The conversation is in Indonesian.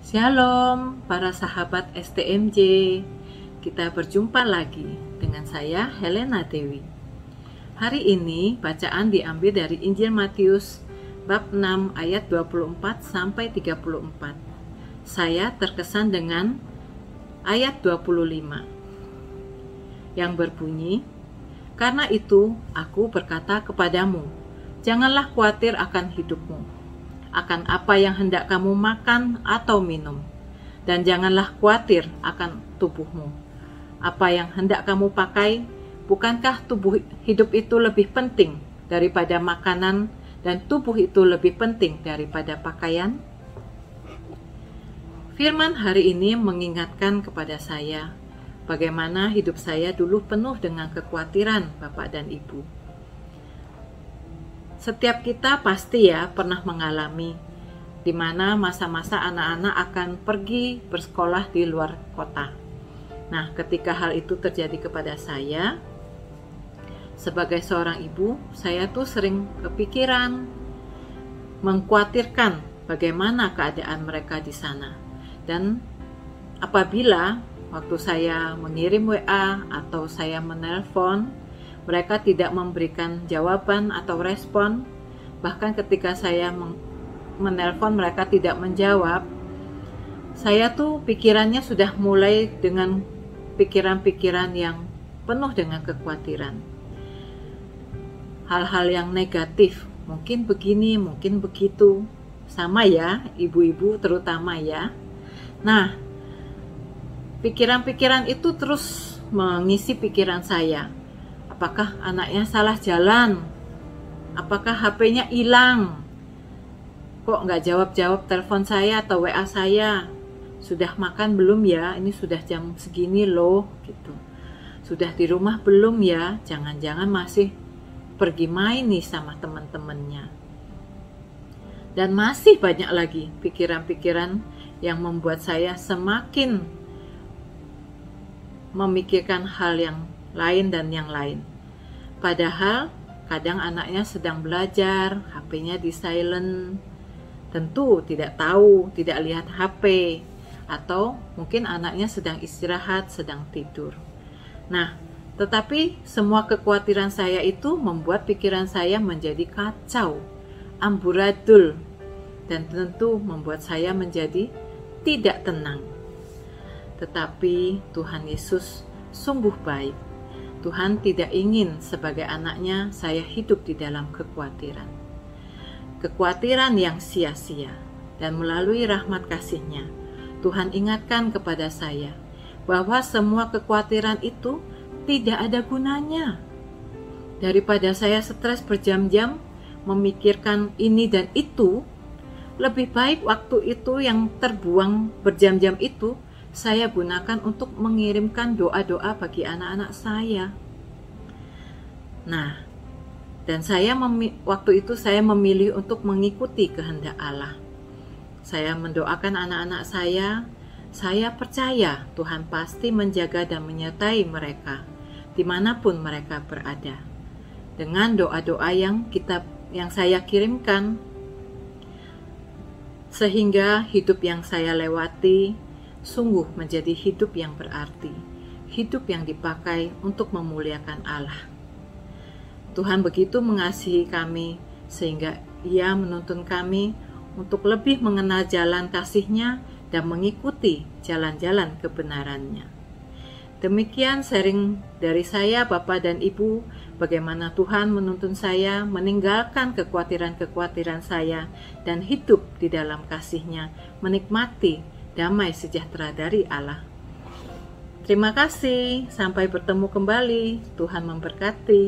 Shalom para sahabat STMJ. Kita berjumpa lagi dengan saya Helena Dewi. Hari ini bacaan diambil dari Injil Matius bab 6 ayat 24 sampai 34. Saya terkesan dengan ayat 25 yang berbunyi, "Karena itu aku berkata kepadamu, janganlah khawatir akan hidupmu, akan apa yang hendak kamu makan atau minum, dan janganlah khawatir akan tubuhmu, apa yang hendak kamu pakai. Bukankah tubuh hidup itu lebih penting daripada makanan, dan tubuh itu lebih penting daripada pakaian?" Firman hari ini mengingatkan kepada saya bagaimana hidup saya dulu penuh dengan kekhawatiran Bapak dan Ibu. Setiap kita pasti pernah mengalami di mana masa-masa anak-anak akan pergi bersekolah di luar kota. Nah, ketika hal itu terjadi kepada saya, sebagai seorang ibu, saya tuh sering kepikiran, mengkhawatirkan bagaimana keadaan mereka di sana. Dan apabila waktu saya mengirim WA atau saya menelpon, mereka tidak memberikan jawaban atau respon. Bahkan ketika saya menelpon mereka tidak menjawab, saya tuh pikirannya sudah mulai dengan pikiran-pikiran yang penuh dengan kekhawatiran. Hal-hal yang negatif, mungkin begini, mungkin begitu. Sama ibu-ibu terutama Nah, pikiran-pikiran itu terus mengisi pikiran saya. Apakah anaknya salah jalan? Apakah HP-nya hilang? Kok nggak jawab-jawab telepon saya atau WA saya? Sudah makan belum ya? Ini sudah jam segini loh, gitu. Sudah di rumah belum ya? Jangan-jangan masih pergi main nih sama teman-temannya. Dan masih banyak lagi pikiran-pikiran yang membuat saya semakin memikirkan hal yang lain dan yang lain. Padahal kadang anaknya sedang belajar, HP-nya di silent, tentu tidak tahu, tidak lihat HP, atau mungkin anaknya sedang istirahat, sedang tidur. Nah, tetapi semua kekhawatiran saya itu membuat pikiran saya menjadi kacau, amburadul, dan tentu membuat saya menjadi tidak tenang. Tetapi Tuhan Yesus sungguh baik. Tuhan tidak ingin sebagai anaknya saya hidup di dalam kekhawatiran. Kekhawatiran yang sia-sia. Dan melalui rahmat kasih-Nya, Tuhan ingatkan kepada saya bahwa semua kekhawatiran itu tidak ada gunanya. Daripada saya stres berjam-jam memikirkan ini dan itu, lebih baik waktu itu yang terbuang berjam-jam itu saya gunakan untuk mengirimkan doa-doa bagi anak-anak saya. Nah, dan waktu itu saya memilih untuk mengikuti kehendak Allah. Saya mendoakan anak-anak saya percaya Tuhan pasti menjaga dan menyertai mereka dimanapun mereka berada. Dengan doa-doa yang saya kirimkan, sehingga hidup yang saya lewati sungguh menjadi hidup yang berarti, hidup yang dipakai untuk memuliakan Allah. Tuhan begitu mengasihi kami sehingga Ia menuntun kami untuk lebih mengenal jalan kasih-Nya dan mengikuti jalan-jalan kebenaran-Nya. Demikian sharing dari saya, Bapak dan Ibu, bagaimana Tuhan menuntun saya meninggalkan kekhawatiran-kekhawatiran saya dan hidup di dalam kasih-Nya, menikmati damai sejahtera dari Allah. Terima kasih, sampai bertemu kembali. Tuhan memberkati.